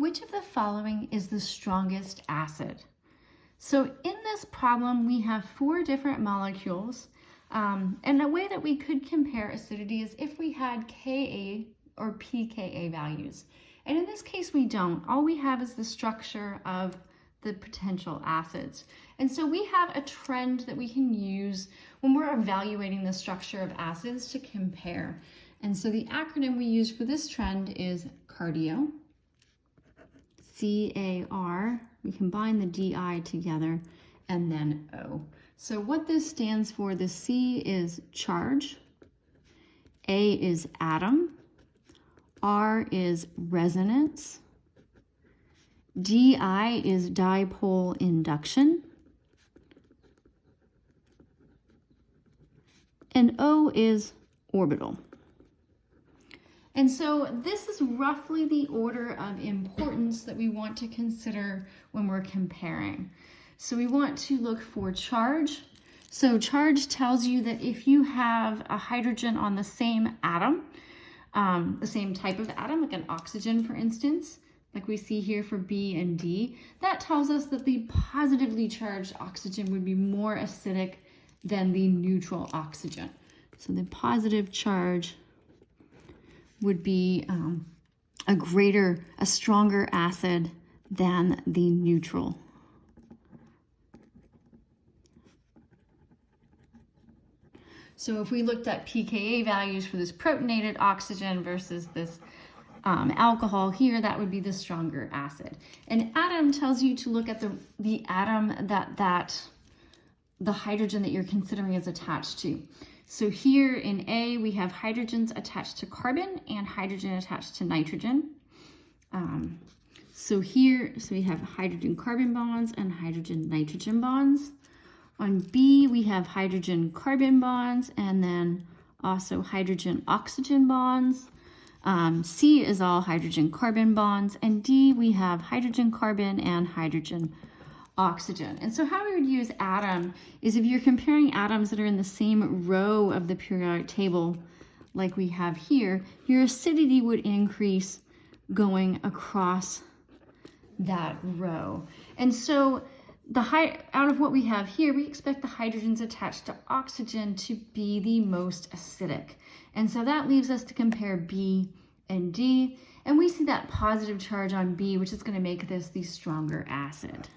Which of the following is the strongest acid? So in this problem, we have 4 different molecules. And a way that we could compare acidity is if we had Ka or pKa values. And in this case, we don't. All we have is the structure of the potential acids. And so we have a trend that we can use when we're evaluating the structure of acids to compare. And so the acronym we use for this trend is cardio. C-A-R, we combine the D-I together, and then O. So what this stands for, the C is charge, A is atom, R is resonance, Di is dipole induction, and O is orbital. And so this is roughly the order of importance that we want to consider when we're comparing. So we want to look for charge. So charge tells you that if you have a hydrogen on the same atom, the same type of atom, like an oxygen, for instance, like we see here for B and D, that tells us that the positively charged oxygen would be more acidic than the neutral oxygen. So the positive charge would be a stronger acid than the neutral. So if we looked at pKa values for this protonated oxygen versus this alcohol here, that would be the stronger acid. And atom tells you to look at the atom that the hydrogen that you're considering is attached to. So here in A, we have hydrogens attached to carbon and hydrogen attached to nitrogen. So we have hydrogen-carbon bonds and hydrogen-nitrogen bonds. On B, we have hydrogen-carbon bonds and then also hydrogen-oxygen bonds. C is all hydrogen-carbon bonds. And D, we have hydrogen-carbon and hydrogen-oxygen. And so how we would use atom is if you're comparing atoms that are in the same row of the periodic table like we have here, your acidity would increase going across that row. And so out of what we have here, we expect the hydrogens attached to oxygen to be the most acidic. And so that leaves us to compare B and D. And we see that positive charge on B, which is going to make this the stronger acid.